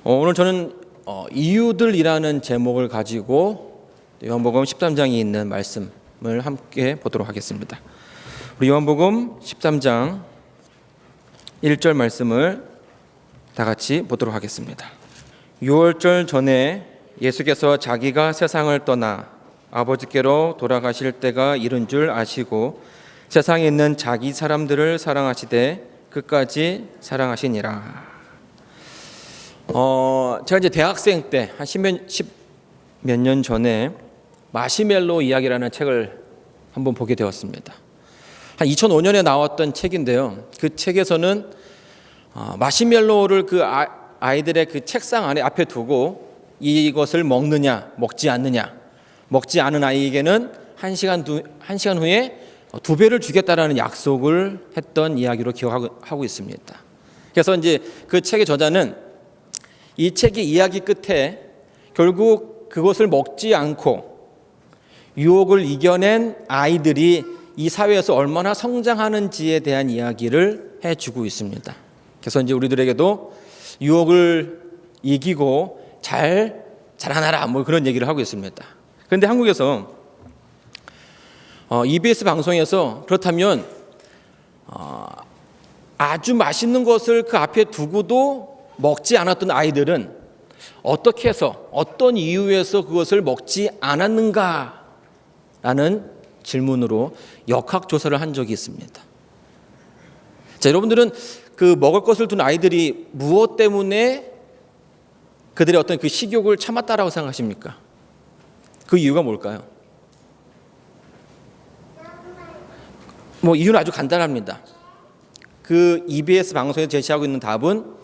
오늘 저는 이유들이라는 제목을 가지고 요한복음 13장에 있는 말씀을 함께 보도록 하겠습니다. 우리 요한복음 13장 1절 말씀을 다 같이 보도록 하겠습니다. 유월절 전에 예수께서 자기가 세상을 떠나 아버지께로 돌아가실 때가 이른 줄 아시고 세상에 있는 자기 사람들을 사랑하시되 끝까지 사랑하시니라. 제가 이제 대학생 때 한 십몇 년 전에 마시멜로 이야기라는 책을 한번 보게 되었습니다. 한 2005년에 나왔던 책인데요. 그 책에서는 마시멜로를 그 아이들의 그 책상 안에 앞에 두고 이것을 먹느냐 먹지 않느냐, 먹지 않은 아이에게는 한 시간 후에 2배를 주겠다라는 약속을 했던 이야기로 기억하고 있습니다. 그래서 이제 그 책의 저자는 이 책의 이야기 끝에 결국 그것을 먹지 않고 유혹을 이겨낸 아이들이 이 사회에서 얼마나 성장하는지에 대한 이야기를 해주고 있습니다. 그래서 이제 우리들에게도 유혹을 이기고 잘 자라나라 뭐 그런 얘기를 하고 있습니다. 그런데 한국에서 EBS 방송에서 그렇다면 아주 맛있는 것을 그 앞에 두고도 먹지 않았던 아이들은 어떻게 해서 어떤 이유에서 그것을 먹지 않았는가라는 질문으로 역학조사를 한 적이 있습니다. 자, 여러분들은 그 먹을 것을 둔 아이들이 무엇 때문에 그들의 어떤 그 식욕을 참았다라고 생각하십니까? 그 이유가 뭘까요? 이유는 아주 간단합니다. 그 EBS 방송에서 제시하고 있는 답은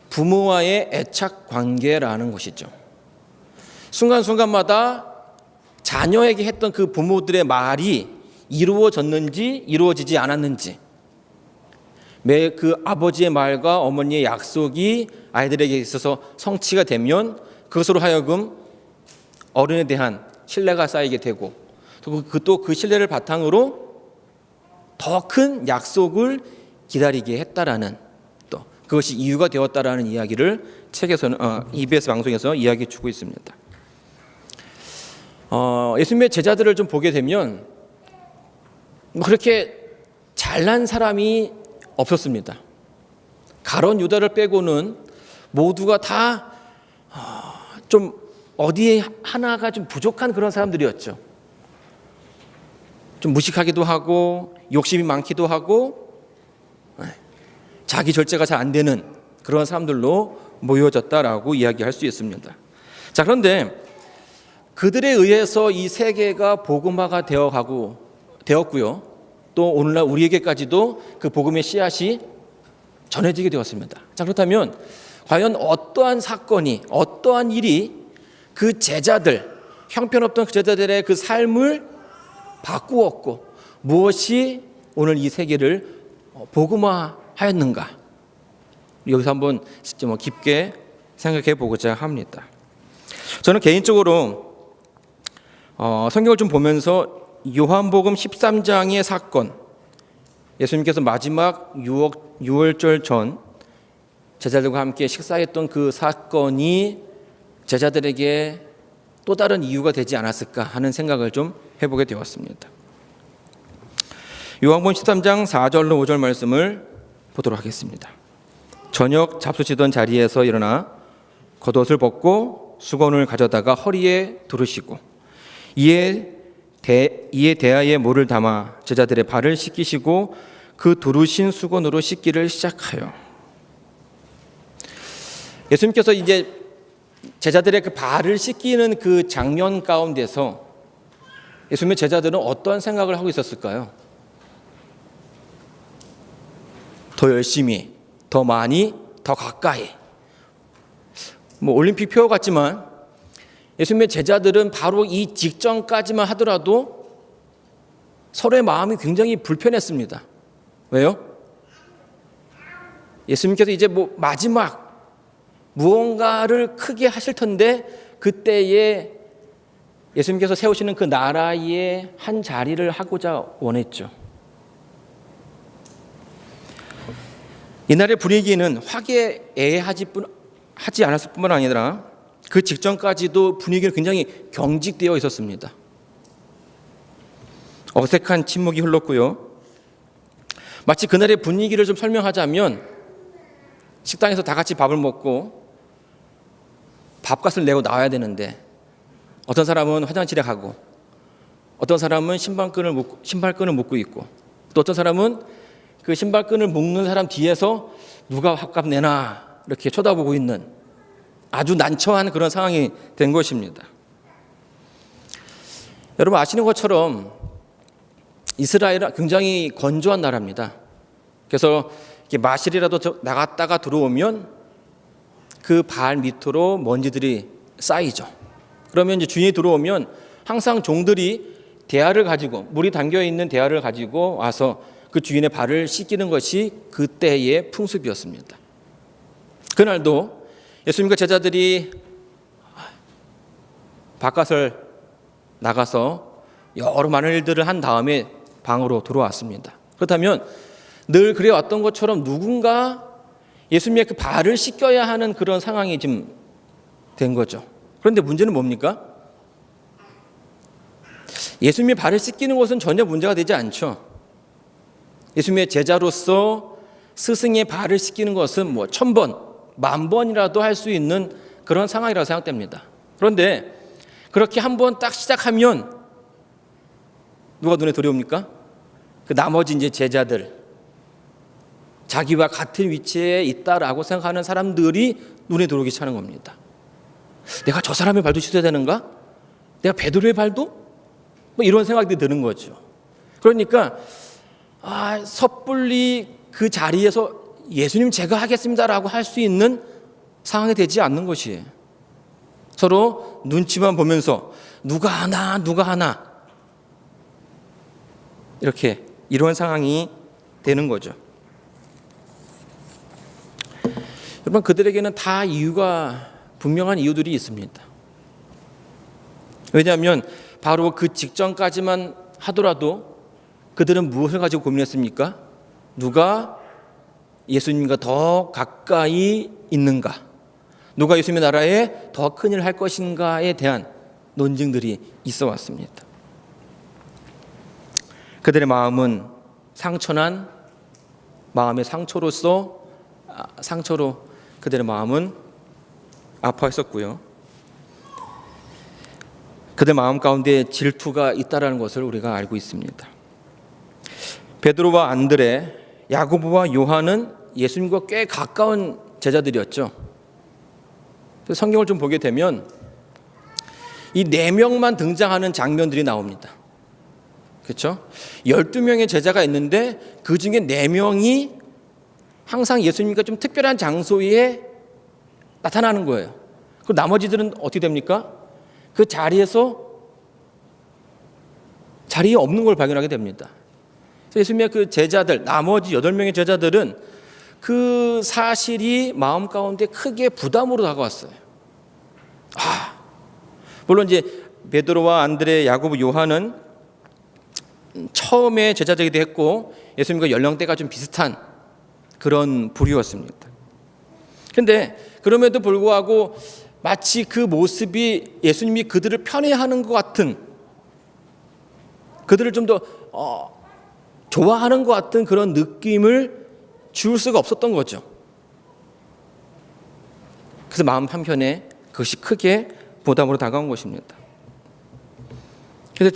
부모와의 애착 관계라는 것이죠. 순간순간마다 자녀에게 했던 그 부모들의 말이 이루어졌는지 이루어지지 않았는지, 매 그 아버지의 말과 어머니의 약속이 아이들에게 있어서 성취가 되면 그것으로 하여금 어른에 대한 신뢰가 쌓이게 되고 또 그 신뢰를 바탕으로 더 큰 약속을 기다리게 했다라는, 또 그것이 이유가 되었다라는 이야기를 책에서는 EBS 방송에서 이야기해 주고 있습니다. 예수님의 제자들을 좀 보게 되면 그렇게 잘난 사람이 없었습니다. 가룟 유다를 빼고는 모두가 다 좀 어디에 하나가 좀 부족한 그런 사람들이었죠. 좀 무식하기도 하고 욕심이 많기도 하고 자기 절제가 잘 안 되는 그런 사람들로 모여졌다라고 이야기할 수 있습니다. 자, 그런데 그들에 의해서 이 세계가 복음화가 되었고요. 또 오늘날 우리에게까지도 그 복음의 씨앗이 전해지게 되었습니다. 자, 그렇다면 과연 어떠한 사건이, 어떠한 일이 그 제자들, 형편없던 그 제자들의 그 삶을 바꾸었고 무엇이 오늘 이 세계를 복음화하였는가? 여기서 한번 깊게 생각해 보고자 합니다. 저는 개인적으로 성경을 좀 보면서 요한복음 13장의 사건, 예수님께서 마지막 유월절 전 제자들과 함께 식사했던 그 사건이 제자들에게 또 다른 이유가 되지 않았을까 하는 생각을 좀 해보게 되었습니다. 요한복음 13장 4절로 5절 말씀을 보도록 하겠습니다. 저녁 잡수시던 자리에서 일어나 겉옷을 벗고 수건을 가져다가 허리에 두르시고 이에 대야에 물을 담아 제자들의 발을 씻기시고 그 두르신 수건으로 씻기를 시작하여, 예수님께서 이제 제자들의 그 발을 씻기는 그 장면 가운데서 예수님의 제자들은 어떠한 생각을 하고 있었을까요? 더 열심히, 더 많이, 더 가까이. 올림픽 표 같지만 예수님의 제자들은 바로 이 직전까지만 하더라도 서로의 마음이 굉장히 불편했습니다. 왜요? 예수님께서 이제 마지막 무언가를 크게 하실 텐데 그때에 예수님께서 세우시는 그 나라의 한 자리를 하고자 원했죠. 이날의 분위기는 화기애애하지 하지 않았을 뿐만 아니라 그 직전까지도 분위기는 굉장히 경직되어 있었습니다. 어색한 침묵이 흘렀고요. 마치 그날의 분위기를 좀 설명하자면 식당에서 다 같이 밥을 먹고 밥값을 내고 나와야 되는데 어떤 사람은 화장실에 가고 어떤 사람은 신발끈을 묶고 있고 또 어떤 사람은 그 신발끈을 묶는 사람 뒤에서 누가 밥값 내나 이렇게 쳐다보고 있는 아주 난처한 그런 상황이 된 것입니다. 여러분 아시는 것처럼 이스라엘은 굉장히 건조한 나라입니다. 그래서 이렇게 마실이라도 나갔다가 들어오면 그 발 밑으로 먼지들이 쌓이죠. 그러면 이제 주인이 들어오면 항상 종들이 대야를 가지고 물이 담겨 있는 대야를 가지고 와서 그 주인의 발을 씻기는 것이 그때의 풍습이었습니다. 그날도 예수님과 제자들이 바깥을 나가서 여러 많은 일들을 한 다음에 방으로 들어왔습니다. 그렇다면 늘 그래왔던 것처럼 누군가 예수님의 그 발을 씻겨야 하는 그런 상황이 지금 된 거죠. 그런데 문제는 뭡니까? 예수님의 발을 씻기는 것은 전혀 문제가 되지 않죠. 예수님의 제자로서 스승의 발을 씻기는 것은 뭐 1000번, 10,000번이라도 할 수 있는 그런 상황이라고 생각됩니다. 그런데 그렇게 한번 딱 시작하면 누가 눈에 들어옵니까? 그 나머지 이제 제자들, 자기와 같은 위치에 있다라고 생각하는 사람들이 눈에 들어오기 시작하는 겁니다. 내가 저 사람의 발도 씻어야 되는가? 내가 베드로의 발도? 뭐 이런 생각이 드는 거죠. 그러니까 섣불리 그 자리에서 예수님 제가 하겠습니다라고 할 수 있는 상황이 되지 않는 것이에요. 서로 눈치만 보면서 누가 하나 이렇게 이런 상황이 되는 거죠. 여러분 그들에게는 다 이유가 분명한 이유들이 있습니다. 왜냐하면 바로 그 직전까지만 하더라도 그들은 무엇을 가지고 고민했습니까? 누가 예수님과 더 가까이 있는가? 누가 예수님의 나라에 더 큰 일을 할 것인가에 대한 논쟁들이 있어 왔습니다. 그들의 마음은 상처난 마음의 상처로 그들의 마음은 아파했었고요. 그들 마음 가운데 질투가 있다라는 것을 우리가 알고 있습니다. 베드로와 안드레, 야고보와 요한은 예수님과 꽤 가까운 제자들이었죠. 성경을 좀 보게 되면 이 4명만 등장하는 장면들이 나옵니다. 그렇죠? 12명의 제자가 있는데 그 중에 4명이 항상 예수님과 좀 특별한 장소에 나타나는 거예요. 그리고 나머지들은 어떻게 됩니까? 그 자리에 없는 걸 발견하게 됩니다. 예수님의 그 제자들, 나머지 8명의 제자들은 그 사실이 마음 가운데 크게 부담으로 다가왔어요. 물론 이제 베드로와 안드레, 야고보, 요한은 처음에 제자들이기도 했고 예수님과 연령대가 좀 비슷한 그런 부류였습니다. 그런데 그럼에도 불구하고 마치 그 모습이 예수님이 그들을 편애하는 것 같은, 그들을 좀 더 좋아하는 것 같은 그런 느낌을 줄 수가 없었던 거죠. 그래서 마음 한편에 그것이 크게 부담으로 다가온 것입니다. 그래서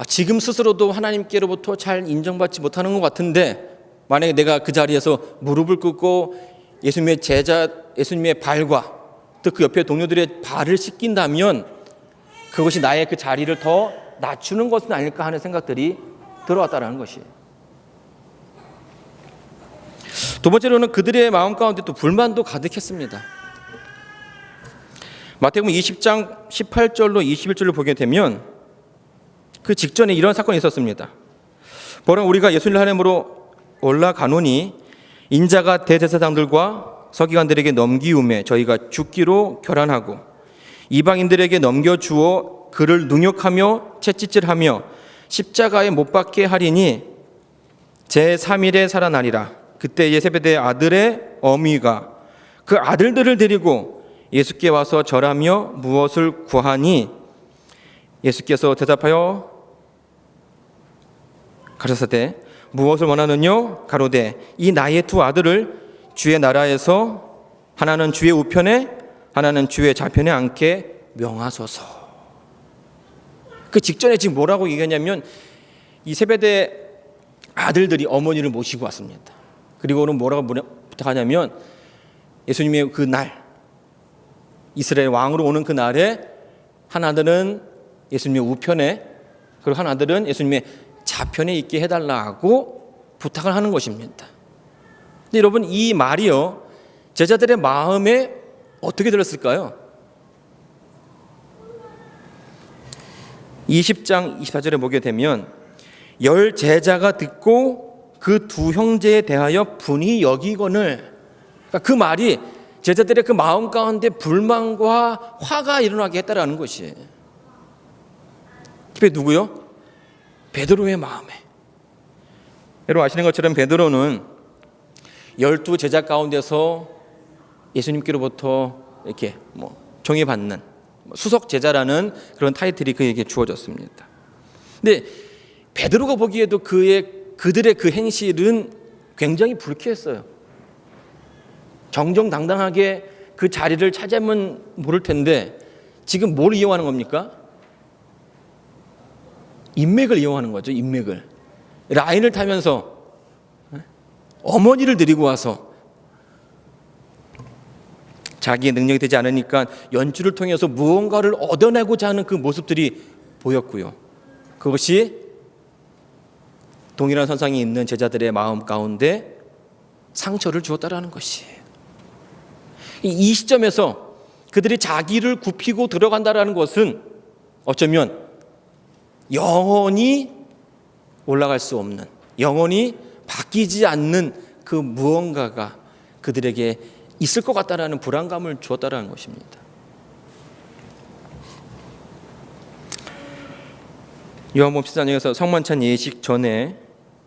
지금 스스로도 하나님께로부터 잘 인정받지 못하는 것 같은데 만약에 내가 그 자리에서 무릎을 꿇고 예수님의 발과 또 그 옆에 동료들의 발을 씻긴다면 그것이 나의 그 자리를 더 낮추는 것은 아닐까 하는 생각들이 들어왔다는 것이에요. 두 번째로는 그들의 마음 가운데 또 불만도 가득했습니다. 마태복음 20장 18절로 21절을 보게 되면 그 직전에 이런 사건이 있었습니다. 보라 우리가 예루살렘으로 올라가노니 인자가 대제사장들과 서기관들에게 넘기움에 저희가 죽기로 결안하고 이방인들에게 넘겨주어 그를 능욕하며 채찍질하며 십자가에 못 박게 하리니 제3일에 살아나리라. 그때 예세베대 아들의 어미가 그 아들들을 데리고 예수께 와서 절하며 무엇을 구하니 예수께서 대답하여 가라사대 무엇을 원하느뇨 가로되 이 나의 두 아들을 주의 나라에서 하나는 주의 우편에 하나는 주의 좌편에 앉게 명하소서. 그 직전에 지금 뭐라고 얘기하냐면 이 세베대 아들들이 어머니를 모시고 왔습니다. 그리고는 뭐라고 부탁하냐면 예수님의 그 날 이스라엘 왕으로 오는 그 날에 한 아들은 예수님의 우편에 그리고 한 아들은 예수님의 좌편에 있게 해달라고 부탁을 하는 것입니다. 근데 여러분 이 말이요 제자들의 마음에 어떻게 들었을까요? 20장 24절에 보게 되면 열 제자가 듣고 그 두 형제에 대하여 분이 여기거늘 그러니까 그 말이 제자들의 그 마음 가운데 불만과 화가 일어나게 했다라는 것이 특히 누구요? 베드로의 마음에. 여러분 아시는 것처럼 베드로는 12 제자 가운데서 예수님께로부터 이렇게 종이받는 수석 제자라는 그런 타이틀이 그에게 주어졌습니다. 근데 베드로가 보기에도 그들의 그 행실은 굉장히 불쾌했어요. 정정당당하게 그 자리를 차지하면 모를 텐데 지금 뭘 이용하는 겁니까? 인맥을 이용하는 거죠. 인맥을. 라인을 타면서 어머니를 데리고 와서 자기의 능력이 되지 않으니까 연주를 통해서 무언가를 얻어내고자 하는 그 모습들이 보였고요. 그것이 동일한 선상에 있는 제자들의 마음 가운데 상처를 주었다라는 것이에요. 이 시점에서 그들이 자기를 굽히고 들어간다라는 것은 어쩌면 영원히 올라갈 수 없는, 영원히 바뀌지 않는 그 무언가가 그들에게 있을 것 같다라는 불안감을 주었다라는 것입니다. 요한복음 14장에서 성만찬 예식 전에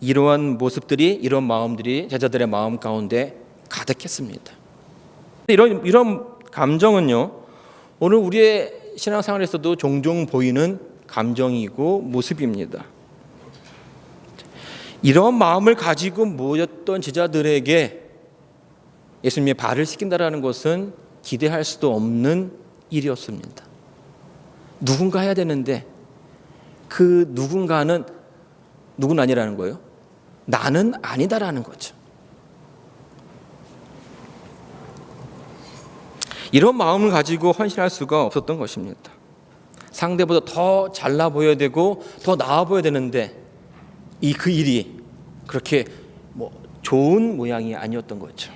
이러한 모습들이, 이런 마음들이 제자들의 마음 가운데 가득했습니다. 이런 감정은요, 오늘 우리의 신앙생활에서도 종종 보이는 감정이고 모습입니다. 이런 마음을 가지고 모였던 제자들에게 예수님의 발을 씻긴다라는 것은 기대할 수도 없는 일이었습니다. 누군가 해야 되는데 그 누군가는 누군 아니라는 거예요. 나는 아니다라는 거죠. 이런 마음을 가지고 헌신할 수가 없었던 것입니다. 상대보다 더 잘나 보여야 되고 더 나아 보여야 되는데 그 일이 그렇게 좋은 모양이 아니었던 거죠.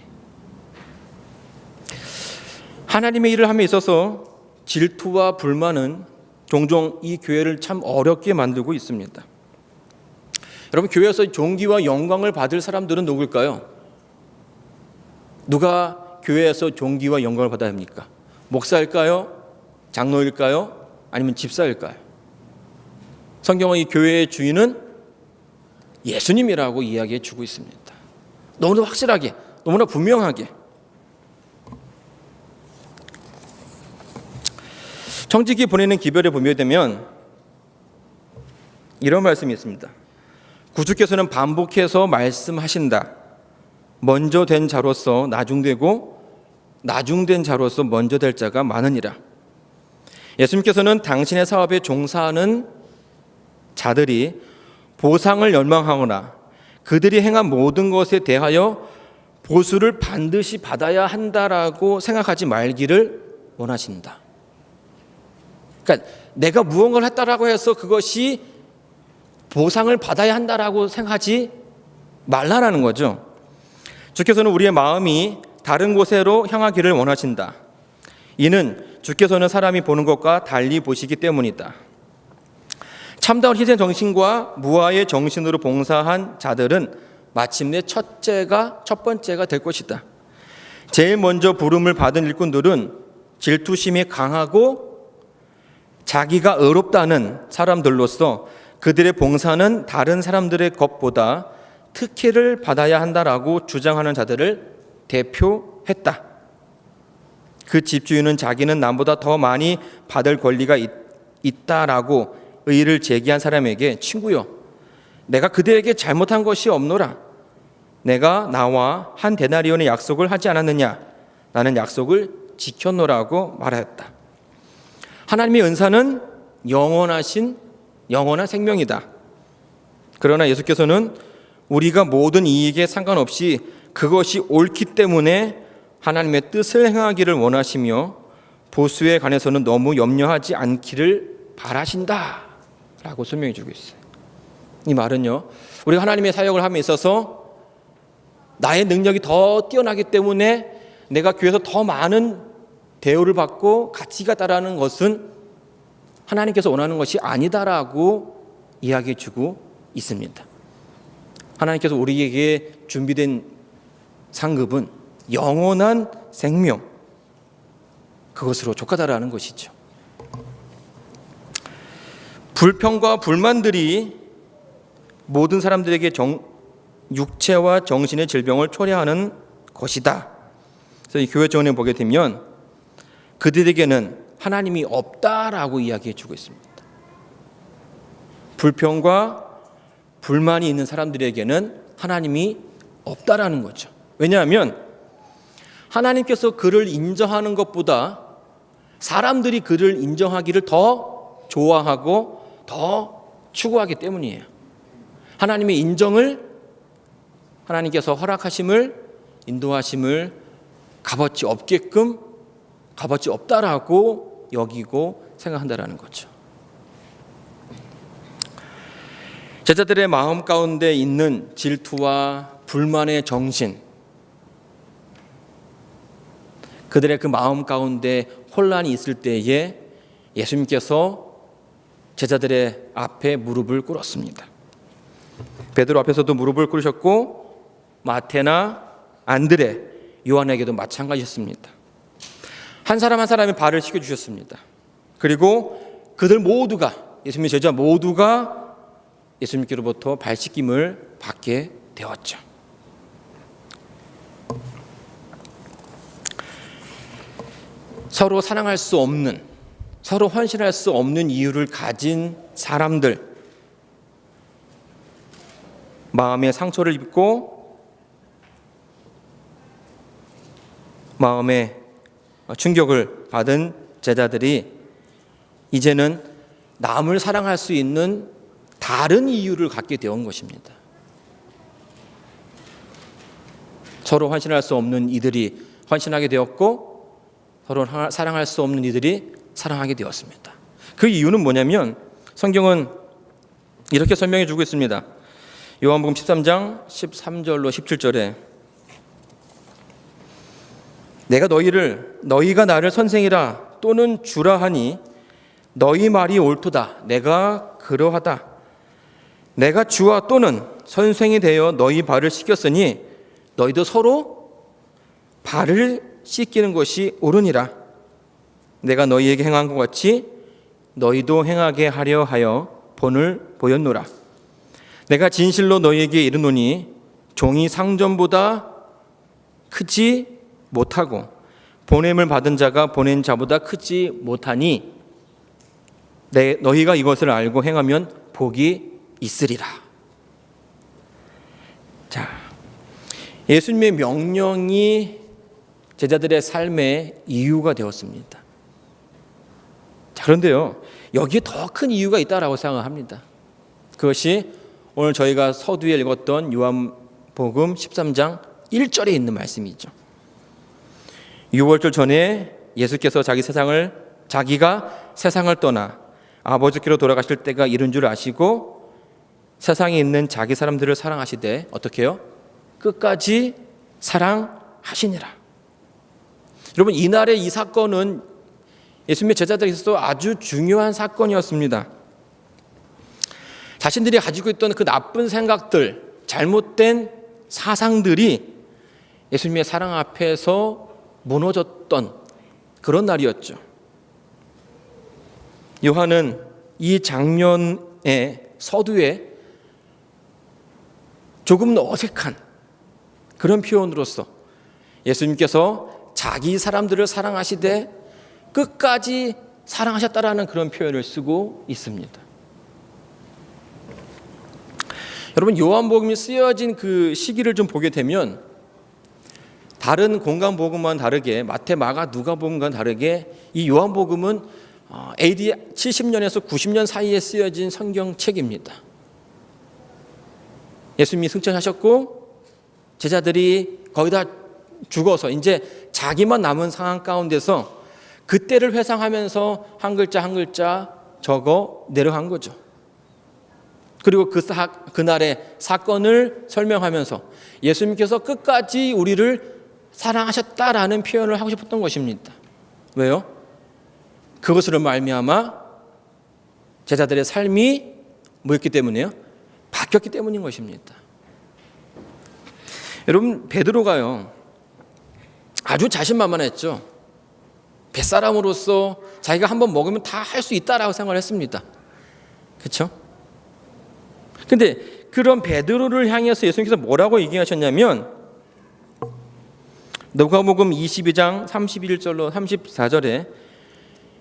하나님의 일을 함에 있어서 질투와 불만은 종종 이 교회를 참 어렵게 만들고 있습니다. 여러분, 교회에서 존귀와 영광을 받을 사람들은 누구일까요? 누가 교회에서 존귀와 영광을 받아야 합니까? 목사일까요? 장로일까요? 아니면 집사일까요? 성경은 이 교회의 주인은 예수님이라고 이야기해 주고 있습니다. 너무나 확실하게, 너무나 분명하게. 청지기 보내는 기별에 보게 되면 이런 말씀이 있습니다. 구주께서는 반복해서 말씀하신다. 먼저 된 자로서 나중되고 나중된 자로서 먼저 될 자가 많으니라. 예수님께서는 당신의 사업에 종사하는 자들이 보상을 열망하거나 그들이 행한 모든 것에 대하여 보수를 반드시 받아야 한다라고 생각하지 말기를 원하신다. 그러니까 내가 무언가를 했다라고 해서 그것이 보상을 받아야 한다라고 생각하지 말라라는 거죠. 주께서는 우리의 마음이 다른 곳으로 향하기를 원하신다. 이는 주께서는 사람이 보는 것과 달리 보시기 때문이다. 참다운 희생 정신과 무아의 정신으로 봉사한 자들은 마침내 첫 번째가 될 것이다. 제일 먼저 부름을 받은 일꾼들은 질투심이 강하고 자기가 의롭다는 사람들로서 그들의 봉사는 다른 사람들의 것보다 특혜를 받아야 한다라고 주장하는 자들을 대표했다. 그 집주인은 자기는 남보다 더 많이 받을 권리가 있다라고 의의를 제기한 사람에게 친구여, 내가 그대에게 잘못한 것이 없노라. 내가 나와 한 데나리온의 약속을 하지 않았느냐? 나는 약속을 지켰노라고 말하였다. 하나님의 은사는 영원한 생명이다. 그러나 예수께서는 우리가 모든 이익에 상관없이 그것이 옳기 때문에 하나님의 뜻을 행하기를 원하시며 보수에 관해서는 너무 염려하지 않기를 바라신다 라고 설명해 주고 있어요. 이 말은요, 우리가 하나님의 사역을 함에 있어서 나의 능력이 더 뛰어나기 때문에 내가 교회에서 더 많은 대우를 받고 가치가 따르는 것은 하나님께서 원하는 것이 아니다라고 이야기해 주고 있습니다. 하나님께서 우리에게 준비된 상급은 영원한 생명, 그것으로 족하다라는 것이죠. 불평과 불만들이 모든 사람들에게 육체와 정신의 질병을 초래하는 것이다. 그래서 이 교회 정원에 보게 되면 그들에게는 하나님이 없다라고 이야기해 주고 있습니다. 불평과 불만이 있는 사람들에게는 하나님이 없다라는 거죠. 왜냐하면 하나님께서 그를 인정하는 것보다 사람들이 그를 인정하기를 더 좋아하고 더 추구하기 때문이에요. 하나님의 인정을, 하나님께서 허락하심을, 인도하심을 값어치 없게끔, 값어치 없다라고 여기고 생각한다라는 거죠. 제자들의 마음 가운데 있는 질투와 불만의 정신, 그들의 그 마음 가운데 혼란이 있을 때에 예수님께서 제자들의 앞에 무릎을 꿇었습니다. 베드로 앞에서도 무릎을 꿇으셨고 마태나 안드레, 요한에게도 마찬가지였습니다. 한 사람 한 사람의 발을 씻겨주셨습니다. 그리고 그들 모두가, 예수님의 제자 모두가 예수님께로부터 발 씻김을 받게 되었죠. 서로 사랑할 수 없는, 서로 헌신할 수 없는 이유를 가진 사람들, 마음의 상처를 입고 마음의 충격을 받은 제자들이 이제는 남을 사랑할 수 있는 다른 이유를 갖게 되온 것입니다. 서로 헌신할 수 없는 이들이 헌신하게 되었고 서로 사랑할 수 없는 이들이 사랑하게 되었습니다. 그 이유는 뭐냐면 성경은 이렇게 설명해 주고 있습니다. 요한복음 13장 13절로 17절에 내가 너희가 나를 선생이라 또는 주라 하니 너희 말이 옳도다. 내가 그러하다. 내가 주와 또는 선생이 되어 너희 발을 씻겼으니 너희도 서로 발을 씻기는 것이 옳으니라. 내가 너희에게 행한 것 같이 너희도 행하게 하려 하여 본을 보였노라. 내가 진실로 너희에게 이르노니 종이 상전보다 크지 못하고 보냄을 받은 자가 보낸 자보다 크지 못하니 너희가 이것을 알고 행하면 복이 있으리라. 자, 예수님의 명령이 제자들의 삶의 이유가 되었습니다. 자, 그런데요, 여기에 더 큰 이유가 있다라고 생각합니다. 그것이 오늘 저희가 서두에 읽었던 요한복음 13장 1절에 있는 말씀이죠. 유월절 전에 예수께서 자기가 세상을 떠나 아버지께로 돌아가실 때가 이른 줄 아시고 세상에 있는 자기 사람들을 사랑하시되 어떻게 해요? 끝까지 사랑하시니라. 여러분, 이날의 이 사건은 예수님의 제자들에게 있어서 아주 중요한 사건이었습니다. 자신들이 가지고 있던 그 나쁜 생각들, 잘못된 사상들이 예수님의 사랑 앞에서 무너졌던 그런 날이었죠. 요한은 이 장면의 서두에 조금 어색한 그런 표현으로서 예수님께서 자기 사람들을 사랑하시되 끝까지 사랑하셨다라는 그런 표현을 쓰고 있습니다. 여러분, 요한복음이 쓰여진 그 시기를 좀 보게 되면 다른 공간복음과는 다르게, 마태, 마가, 누가복음과는 다르게 이 요한복음은 AD 70년에서 90년 사이에 쓰여진 성경책입니다. 예수님이 승천하셨고 제자들이 거의 다 죽어서 이제 자기만 남은 상황 가운데서 그때를 회상하면서 한 글자 한 글자 적어 내려간 거죠. 그리고 그날의 사건을 설명하면서 예수님께서 끝까지 우리를 사랑하셨다라는 표현을 하고 싶었던 것입니다. 왜요? 그것으로 말미암아 제자들의 삶이 뭐였기 때문이에요? 바뀌었기 때문인 것입니다. 여러분, 베드로가요 아주 자신만만했죠. 뱃사람으로서 자기가 한번 먹으면 다 할 수 있다라고 생각을 했습니다. 그렇죠? 근데 그런 베드로를 향해서 예수님께서 뭐라고 얘기하셨냐면 누가복음 22장 31절로 34절에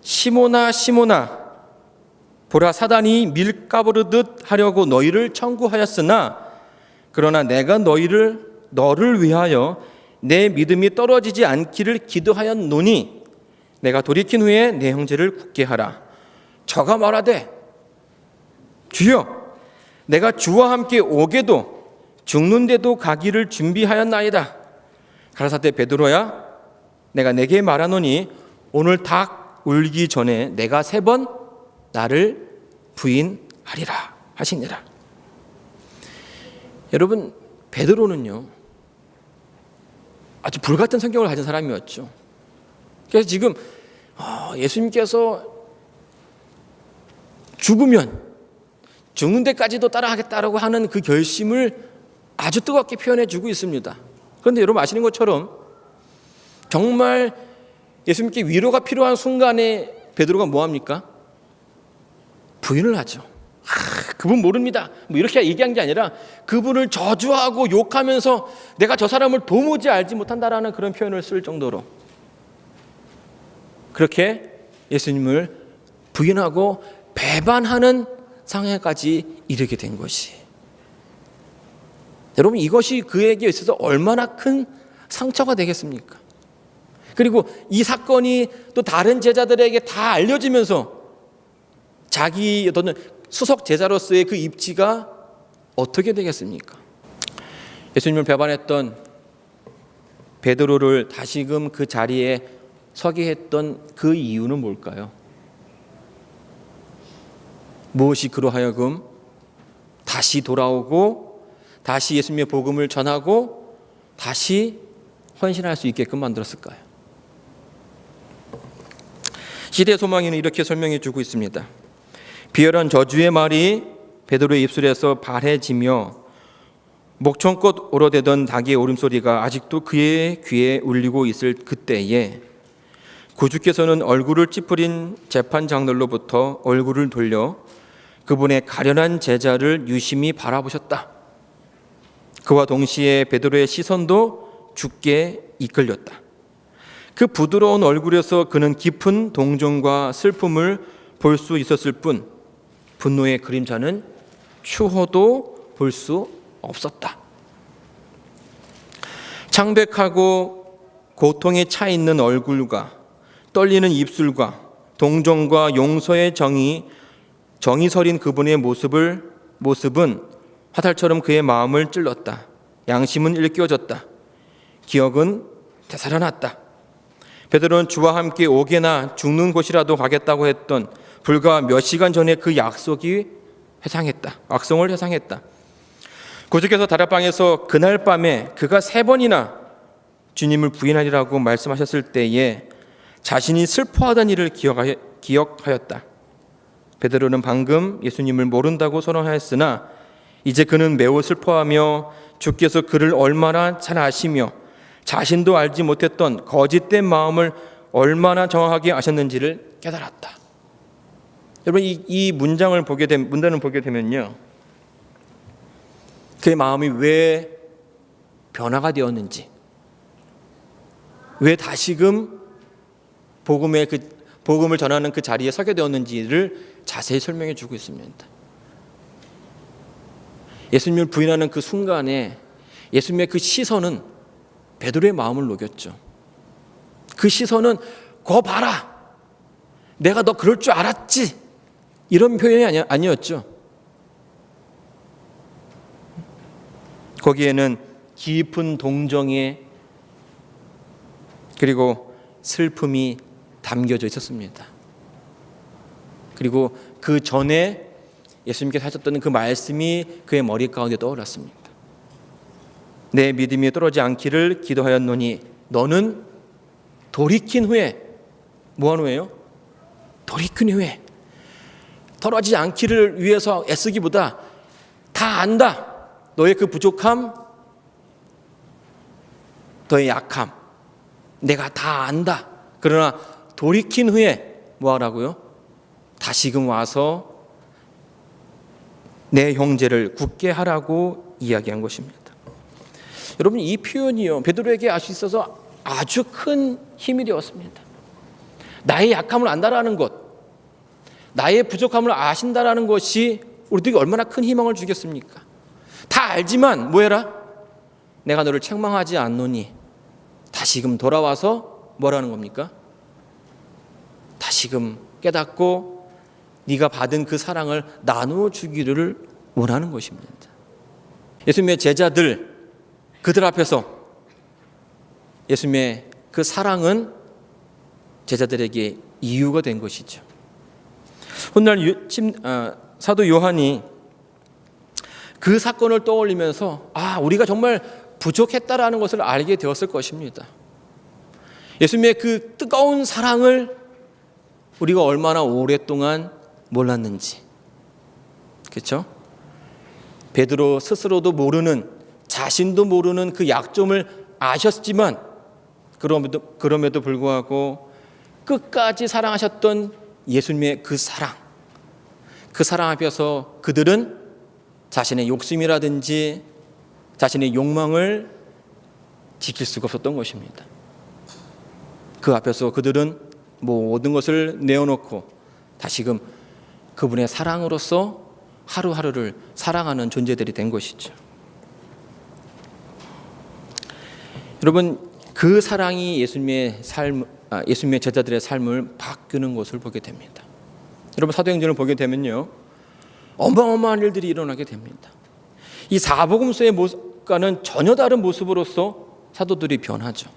시몬아 시몬아 보라 사단이 밀가부르듯 하려고 너희를 청구하였으나 그러나 내가 너를 위하여 내 믿음이 떨어지지 않기를 기도하였노니 내가 돌이킨 후에 내 형제를 굳게 하라. 저가 말하되 주여 내가 주와 함께 오게도 죽는데도 가기를 준비하였나이다. 가라사대 베드로야 내가 내게 말하노니 오늘 닭 울기 전에 내가 3번 나를 부인하리라 하시니라. 여러분, 베드로는요 아주 불같은 성격을 가진 사람이었죠. 그래서 지금 예수님께서 죽는 데까지도 따라하겠다라고 하는 그 결심을 아주 뜨겁게 표현해 주고 있습니다. 그런데 여러분 아시는 것처럼 정말 예수님께 위로가 필요한 순간에 베드로가 뭐합니까? 부인을 하죠. 그분 모릅니다. 뭐 이렇게 얘기한 게 아니라 그분을 저주하고 욕하면서 내가 저 사람을 도무지 알지 못한다라는 그런 표현을 쓸 정도로 그렇게 예수님을 부인하고 배반하는 상황까지 이르게 된 것이, 여러분 이것이 그에게 있어서 얼마나 큰 상처가 되겠습니까? 그리고 이 사건이 또 다른 제자들에게 다 알려지면서 자기 어떤 수석 제자로서의 그 입지가 어떻게 되겠습니까? 예수님을 배반했던 베드로를 다시금 그 자리에 서게 했던 그 이유는 뭘까요? 무엇이 그로 하여금 다시 돌아오고 다시 예수님의 복음을 전하고 다시 헌신할 수 있게끔 만들었을까요? 시대 소망이는 이렇게 설명해 주고 있습니다. 비열한 저주의 말이 베드로의 입술에서 발해지며 목청껏 오로되던 닭의 울음소리가 아직도 그의 귀에 울리고 있을 그때에 구주께서는 얼굴을 찌푸린 재판 장로로부터 얼굴을 돌려 그분의 가련한 제자를 유심히 바라보셨다. 그와 동시에 베드로의 시선도 주께 이끌렸다. 그 부드러운 얼굴에서 그는 깊은 동정과 슬픔을 볼 수 있었을 뿐 분노의 그림자는 추호도 볼 수 없었다. 창백하고 고통에 차 있는 얼굴과 떨리는 입술과 동정과 용서의 정이 서린 그분의 모습은 화살처럼 그의 마음을 찔렀다. 양심은 일깨워졌다. 기억은 되살아났다. 베드로는 주와 함께 오게나 죽는 곳이라도 가겠다고 했던 불과 몇 시간 전에 그 악성을 회상했다. 구주께서 다락방에서 그날 밤에 그가 3번이나 주님을 부인하리라고 말씀하셨을 때에 자신이 슬퍼하던 일을 기억하였다. 베드로는 방금 예수님을 모른다고 선언하였으나 이제 그는 매우 슬퍼하며 주께서 그를 얼마나 잘 아시며 자신도 알지 못했던 거짓된 마음을 얼마나 정확하게 아셨는지를 깨달았다. 여러분 이 문장을 문단을 보게 되면요, 그의 마음이 왜 변화가 되었는지, 왜 다시금 복음을 전하는 그 자리에 서게 되었는지를 자세히 설명해 주고 있습니다. 예수님을 부인하는 그 순간에 예수님의 그 시선은 베드로의 마음을 녹였죠. 그 시선은 거 봐라, 내가 너 그럴 줄 알았지, 이런 표현이 아니었죠. 거기에는 깊은 동정의 그리고 슬픔이 담겨져 있었습니다. 그리고 그 전에 예수님께서 하셨던 그 말씀이 그의 머리 가운데 떠올랐습니다. 내 믿음이 떨어지지 않기를 기도하였노니 너는 돌이킨 후에, 뭐한 후에요? 돌이킨 후에 떨어지지 않기를 위해서 애쓰기보다 다 안다. 너의 그 부족함, 너의 약함, 내가 다 안다. 그러나 돌이킨 후에 뭐 하라고요? 다시금 와서 내 형제를 굳게 하라고 이야기한 것입니다. 여러분, 이 표현이요, 베드로에게 알 수 있어서 아주 큰 힘이 되었습니다. 나의 약함을 안다라는 것, 나의 부족함을 아신다라는 것이 우리들에게 얼마나 큰 희망을 주겠습니까? 다 알지만 뭐해라? 내가 너를 책망하지 않노니 다시금 돌아와서 뭐라는 겁니까? 다시금 깨닫고 네가 받은 그 사랑을 나누어 주기를 원하는 것입니다. 예수님의 제자들, 그들 앞에서 예수님의 그 사랑은 제자들에게 이유가 된 것이죠. 훗날 사도 요한이 그 사건을 떠올리면서 우리가 정말 부족했다라는 것을 알게 되었을 것입니다. 예수님의 그 뜨거운 사랑을 우리가 얼마나 오랫동안 몰랐는지. 그렇죠? 베드로 스스로도 모르는, 자신도 모르는 그 약점을 아셨지만 그럼에도 불구하고 끝까지 사랑하셨던 예수님의 그 사랑 앞에서 그들은 자신의 욕심이라든지 자신의 욕망을 지킬 수가 없었던 것입니다. 그 앞에서 그들은 모든 것을 내어놓고 다시금 그분의 사랑으로서 하루하루를 살아가는 존재들이 된 것이죠. 여러분, 그 사랑이 예수님의 제자들의 삶을 바꾸는 것을 보게 됩니다. 여러분, 사도행전을 보게 되면요, 어마어마한 일들이 일어나게 됩니다. 이 사복음서의 모습과는 전혀 다른 모습으로서 사도들이 변하죠.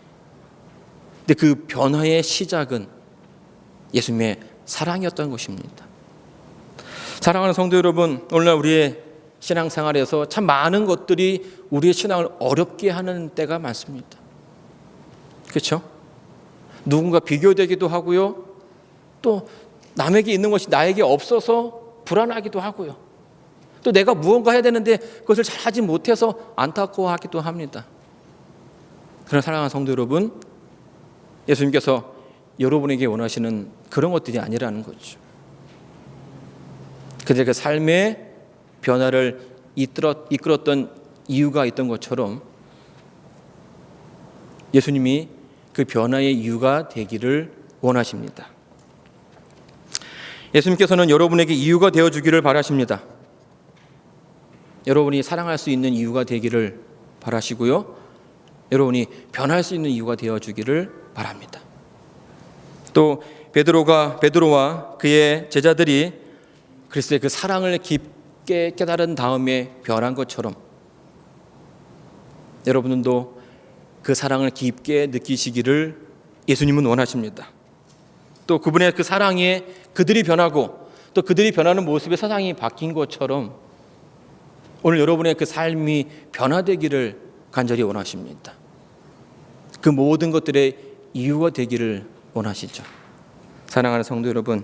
근데 그 변화의 시작은 예수님의 사랑이었던 것입니다. 사랑하는 성도 여러분, 오늘날 우리의 신앙생활에서 참 많은 것들이 우리의 신앙을 어렵게 하는 때가 많습니다. 그렇죠? 누군가 비교되기도 하고요, 또 남에게 있는 것이 나에게 없어서 불안하기도 하고요, 또 내가 무언가 해야 되는데 그것을 잘 하지 못해서 안타까워하기도 합니다. 그런 사랑하는 성도 여러분, 예수님께서 여러분에게 원하시는 그런 것들이 아니라는 거죠. 그들의 그 삶의 변화를 이끌었던 이유가 있던 것처럼 예수님이 그 변화의 이유가 되기를 원하십니다. 예수님께서는 여러분에게 이유가 되어주기를 바라십니다. 여러분이 사랑할 수 있는 이유가 되기를 바라시고요, 여러분이 변할 수 있는 이유가 되어주기를 바랍니다. 또 베드로와 그의 제자들이 그리스도의 그 사랑을 깊게 깨달은 다음에 변한 것처럼 여러분도 그 사랑을 깊게 느끼시기를 예수님은 원하십니다. 또 그분의 그 사랑에 그들이 변하고 또 그들이 변하는 모습에 세상이 바뀐 것처럼 오늘 여러분의 그 삶이 변화되기를 간절히 원하십니다. 그 모든 것들의 이유가 되기를 원하시죠. 사랑하는 성도 여러분,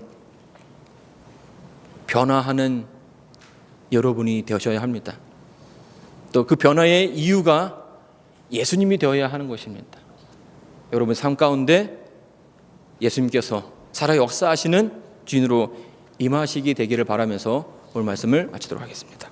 변화하는 여러분이 되셔야 합니다. 또 그 변화의 이유가 예수님이 되어야 하는 것입니다. 여러분 삶 가운데 예수님께서 살아 역사하시는 주인으로 임하시게 되기를 바라면서 오늘 말씀을 마치도록 하겠습니다.